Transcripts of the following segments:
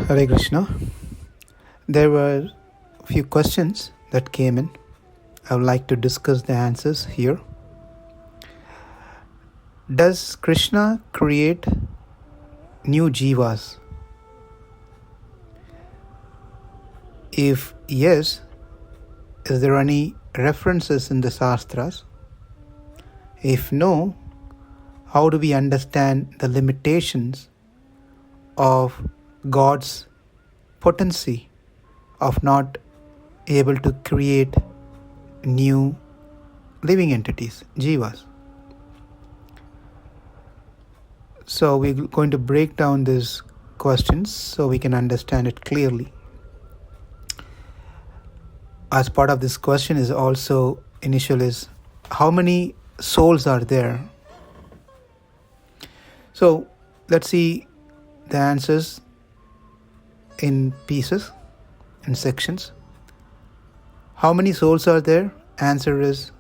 Hare Krishna. There were a few questions that came in. I would like to discuss the answers here. Does Krishna create new Jeevas? If yes, is there any references in the Sastras? If no, how do we understand the limitations of God's potency of not able to create new living entities, Jeevas? So we're going to break down these questions so we can understand it clearly. As part of this question is also initial is how many souls are there? So let's see the answers in pieces, in sections. How many souls are there? Answer is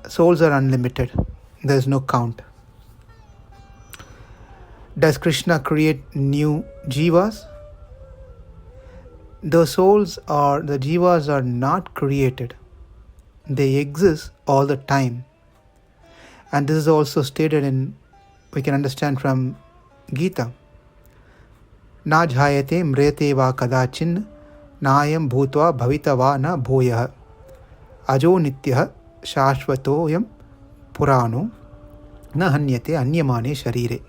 souls are unlimited. There is no count. Does Krishna create new Jeevas? The Jeevas are not created. They exist all the time. And this is also stated we can understand from Gita. Na jhayate mrete va kadachin nayam bhutva bhavita va na bhoyah ajo nityah shashvatoyam purano na hanyate anyamane sharire.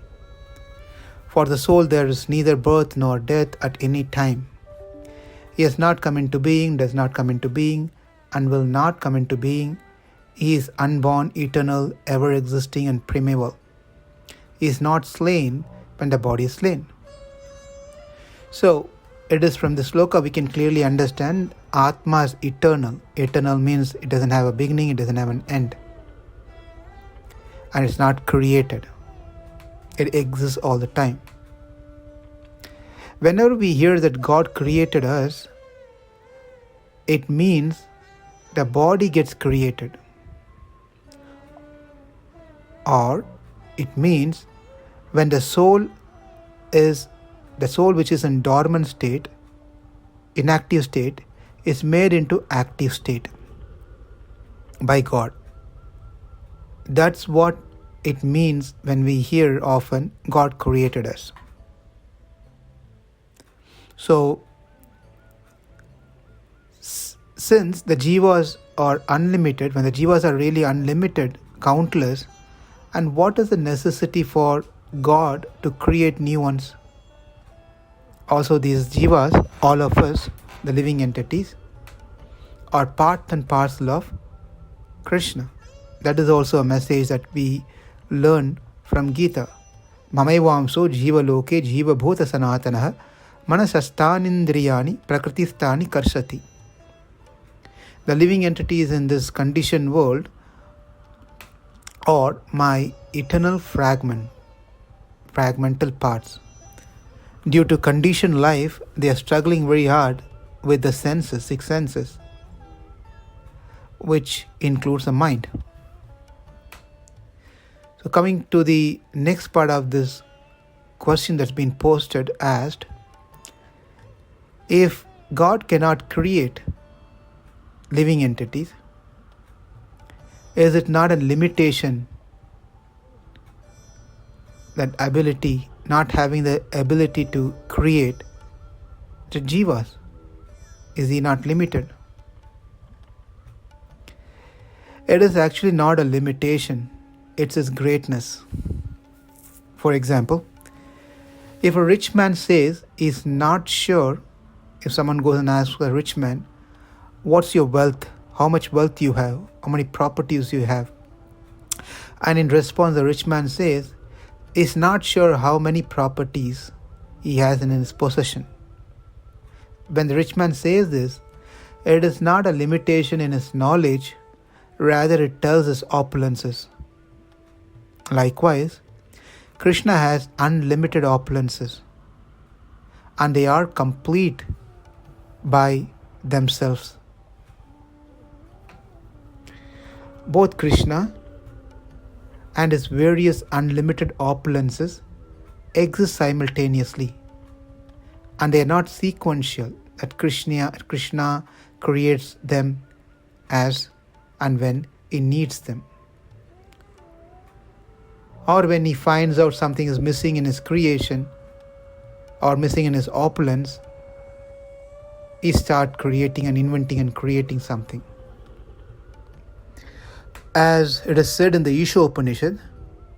For the soul there is neither birth nor death at any time. He has not come into being, does not come into being, and will not come into being. He is unborn, eternal, ever-existing and primeval. He is not slain when the body is slain. So, it is from the sloka we can clearly understand Atma is eternal. Eternal means it doesn't have a beginning, it doesn't have an end. And it's not created. It exists all the time. Whenever we hear that God created us, it means the body gets created. Or it means when the soul which is in dormant state, inactive state, is made into active state by God. That's what it means when we hear often God created us. So, since the Jeevas are unlimited, when the Jeevas are really unlimited, countless, and what is the necessity for God to create new ones? Also, these Jeevas, all of us, the living entities, are part and parcel of Krishna. That is also a message that we learn from Gita. Mamaivamso jiva loke jiva bhuta sanatanaha manasasthanindriyani prakritistani karshati. The living entities in this conditioned world are my eternal fragmental parts. Due to conditioned life, they are struggling very hard with the senses, 6 senses, which includes the mind. So coming to the next part of this question that's been posted, asked, if God cannot create living entities, is it not a limitation, that ability, not having the ability to create the Jeevas? Is he not limited? It is actually not a limitation, it's his greatness. For example, if a rich man says he's not sure, if someone goes and asks a rich man, what's your wealth? How much wealth you have? How many properties you have? And in response, the rich man says, he's not sure how many properties he has in his possession. When the rich man says this, it is not a limitation in his knowledge, rather it tells his opulences. Likewise, Krishna has unlimited opulences, and they are complete by themselves. Both Krishna and his various unlimited opulences exist simultaneously, and they are not sequential, that Krishna creates them as and when he needs them. Or when he finds out something is missing in his creation or missing in his opulence, he starts creating and inventing and creating something. As it is said in the Isha Upanishad,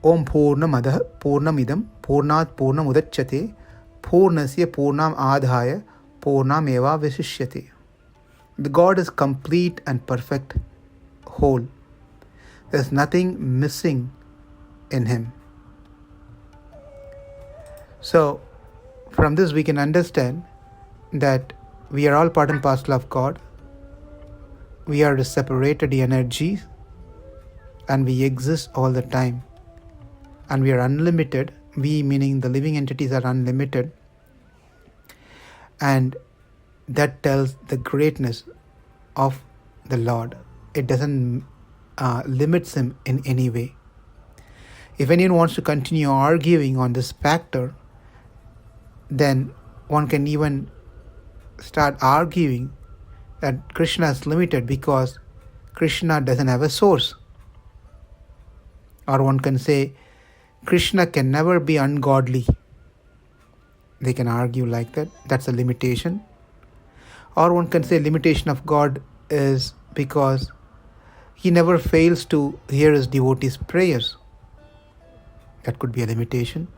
Om Purnamadaha Purnamidam Purnat Purnam Udachyate Purnasya Purnam Adhaya Purnam Eva Vishishyate. The God is complete and perfect whole. There is nothing missing in him. So from this we can understand that we are all part and parcel of God. We are the separated energies, and we exist all the time, and we are unlimited. We meaning the living entities are unlimited, and that tells the greatness of the Lord. It doesn't limits him in any way. If anyone wants to continue arguing on this factor, then one can even start arguing that Krishna is limited because Krishna doesn't have a source. Or one can say Krishna can never be ungodly. They can argue like that. That's a limitation. Or one can say limitation of God is because he never fails to hear his devotees' prayers. That could be a limitation.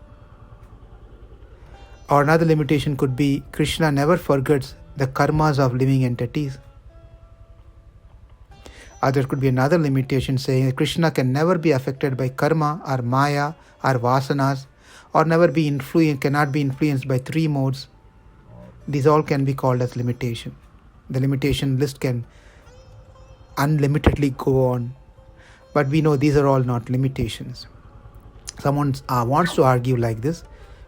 Or another limitation could be Krishna never forgets the karmas of living entities. Or there could be another limitation saying that Krishna can never be affected by karma or maya or vasanas, or cannot be influenced by three modes. These all can be called as limitation. The limitation list can unlimitedly go on. But we know these are all not limitations. Someone wants to argue like this,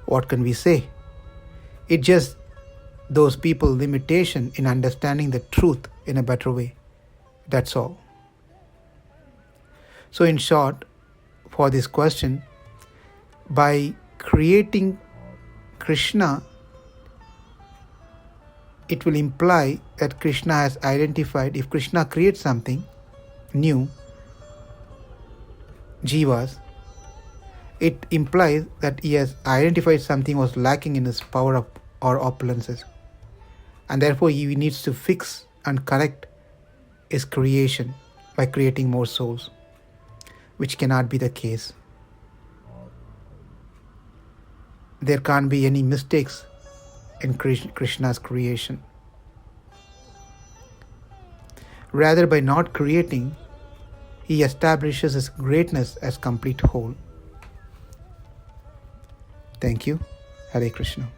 what can we say? It's just those people limitation in understanding the truth in a better way. That's all. So in short, for this question, by creating Krishna, it will imply that Krishna has identified, if Krishna creates something new, Jeevas, it implies that he has identified something was lacking in his power of, or opulences. And therefore he needs to fix and correct his creation by creating more souls, which cannot be the case. There can't be any mistakes in Krishna's creation. Rather, by not creating, he establishes his greatness as complete whole. Thank you. Hare Krishna.